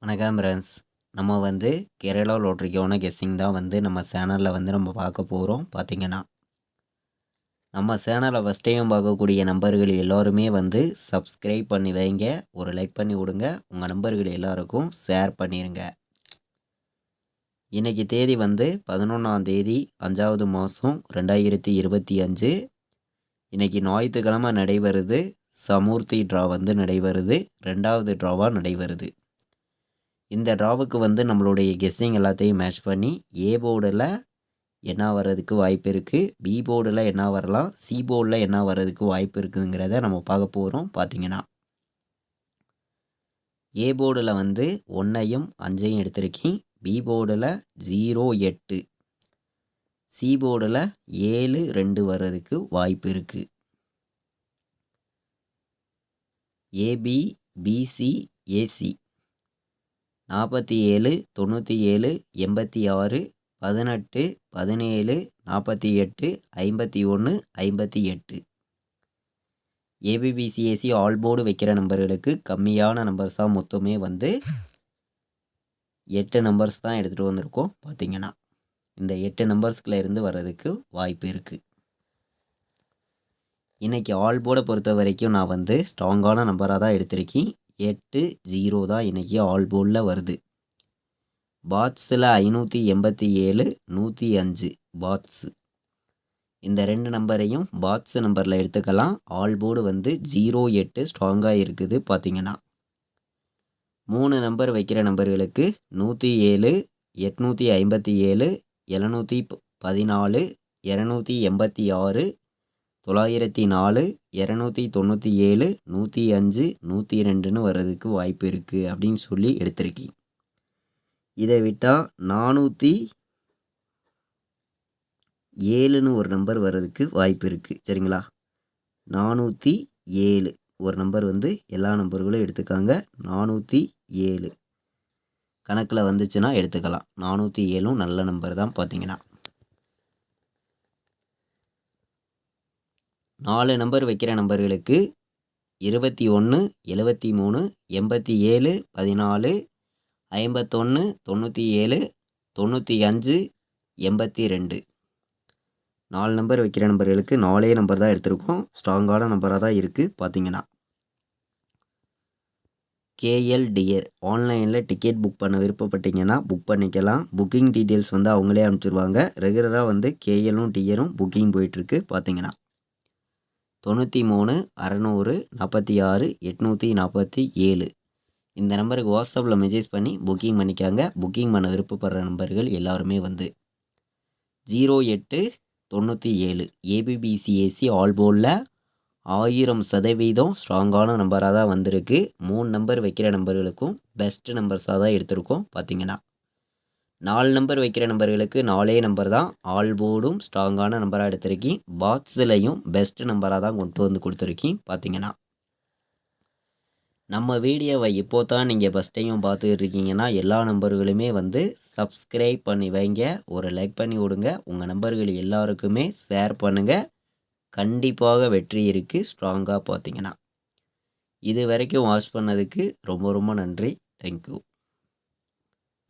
வணக்கம் ஃப்ரெண்ட்ஸ். நம்ம கேரளா லாட்ரிக்கான கெஸ்ஸிங் தான் நம்ம சேனலில் நம்ம பார்க்க போகிறோம். பார்த்தீங்கன்னா நம்ம சேனலை ஃபஸ்ட் டைம் பார்க்கக்கூடிய நம்பர்கள் எல்லோருமே சப்ஸ்கிரைப் பண்ணி வைங்க, ஒரு லைக் பண்ணி விடுங்க, உங்கள் நம்பர்கள் எல்லாருக்கும் ஷேர் பண்ணிடுங்க. இன்றைக்கி தேதி 11ஆம் தேதி 5வது மாதம் 2025. இன்றைக்கி ஞாயிற்றுக்கிழமை நடைபெறுது. சமூர்த்தி ட்ரா நடைபெறுது. 2வது ட்ராவாக நடைபெறுது. இந்த ட்ராவுக்கு நம்மளுடைய கெஸ்ஸிங் எல்லாத்தையும் மேட்ச் பண்ணி ஏ போர்டில் என்ன வர்றதுக்கு வாய்ப்பு இருக்குது, பி போர்டில் என்ன வரலாம், சி போர்டில் என்ன வர்றதுக்கு வாய்ப்பு இருக்குங்கிறத நம்ம பார்க்க போகிறோம். பார்த்தீங்கன்னா ஏ போர்டில் 1ஐயும் 5ஐயும் எடுத்திருக்கேன். பி போர்டில் 0 8, சி போர்டில் 7 2 வர்றதுக்கு வாய்ப்பு இருக்குது. AB BC AC 47 97 86 18 17 48 51 58. ஏபிபிசிஏசி ஆல் போர்டு வைக்கிற நம்பர்களுக்கு கம்மியான நம்பர்ஸ் தான். மொத்தமே 8 நம்பர்ஸ் தான் எடுத்துகிட்டு வந்திருக்கோம். பார்த்தீங்கன்னா இந்த 8 நம்பர்ஸ்குள்ள இருந்து வர்றதுக்கு வாய்ப்பு இருக்குது. இன்றைக்கி ஆல் போர்டை பொறுத்த வரைக்கும் நான் ஸ்ட்ராங்கான நம்பராக தான் எடுத்திருக்கேன். 8 0 தான் இன்றைக்கி ஆல் போர்டில் வருது. பாட்ஸில் 587 105 பாட்ஸு. இந்த 2 நம்பரையும் பாட்ஸ் நம்பரில் எடுத்துக்கலாம். ஆல் போர்டு 0 8 ஸ்ட்ராங்காக இருக்குது. பார்த்தீங்கன்னா 3 நம்பர் வைக்கிற நம்பர்களுக்கு 107 857 714 286 904 297 105 102ன்னு வர்றதுக்கு வாய்ப்பு இருக்குது அப்படின்னு சொல்லி எடுத்திருக்கேன். இதை விட்டால் 407ன்னு ஒரு நம்பர் வர்றதுக்கு வாய்ப்பு இருக்குது. சரிங்களா, 407 ஒரு நம்பர் எல்லா நம்பர்களும் எடுத்துக்காங்க. 407 கணக்கில் வந்துச்சுன்னா எடுத்துக்கலாம். 407ம் நல்ல நம்பர் தான். பார்த்தீங்கன்னா 4 நம்பர் வைக்கிற நம்பர்களுக்கு 21 73 87 14 51 97 95 82. 4 நம்பர் வைக்கிற நம்பர்களுக்கு 4 நம்பர் தான் எடுத்திருக்கோம். ஸ்ட்ராங்கான நம்பராக தான் இருக்குது. பார்த்தீங்கன்னா கேஎல் டியர் ஆன்லைனில் டிக்கெட் புக் பண்ண விருப்பப்பட்டீங்கன்னா புக் பண்ணிக்கலாம். புக்கிங் டீட்டெயில்ஸ் அவங்களே அனுப்பிச்சிருவாங்க. ரெகுலராக கேஎல்லும் டியரும் புக்கிங் போயிட்டுருக்கு. பார்த்தீங்கன்னா 93 600 46 847 இந்த நம்பருக்கு வாட்ஸ்அப்பில் மெசேஜ் பண்ணி புக்கிங் பண்ணிக்காங்க. புக்கிங் பண்ண விருப்பப்படுற நம்பர்கள் எல்லாருமே 08 97 ஏபிபிசிஏசி ஆல் போர்டில் 1000% ஸ்ட்ராங்கான நம்பராக தான் வந்திருக்கு. 3 நம்பர் வைக்கிற நம்பர்களுக்கும் பெஸ்ட் நம்பர்ஸாக தான் எடுத்திருக்கோம். பார்த்தீங்கன்னா 4 நம்பர் வைக்கிற நம்பர்களுக்கு 4 நம்பர் தான். ஆல் போர்டும் ஸ்ட்ராங்கான நம்பராக எடுத்திருக்கேன். பாக்ஸ்லையும் பெஸ்ட் நம்பராக தான் கொண்டு கொடுத்துருக்கேன். பார்த்தீங்கன்னா நம்ம வீடியோவை இப்போ தான் நீங்கள் ஃபஸ்ட் டைம் பார்த்துக்கிட்டு இருக்கீங்கன்னா எல்லா நம்பர்களுமே சப்ஸ்கிரைப் பண்ணி வைங்க, ஒரு லைக் பண்ணி விடுங்க, உங்கள் நம்பர்கள் எல்லாருக்குமே ஷேர் பண்ணுங்கள். கண்டிப்பாக வெற்றி இருக்குது. ஸ்ட்ராங்காக பார்த்தீங்கன்னா இது வரைக்கும் வாட்ச் பண்ணதுக்கு ரொம்ப ரொம்ப நன்றி. தேங்க்யூ.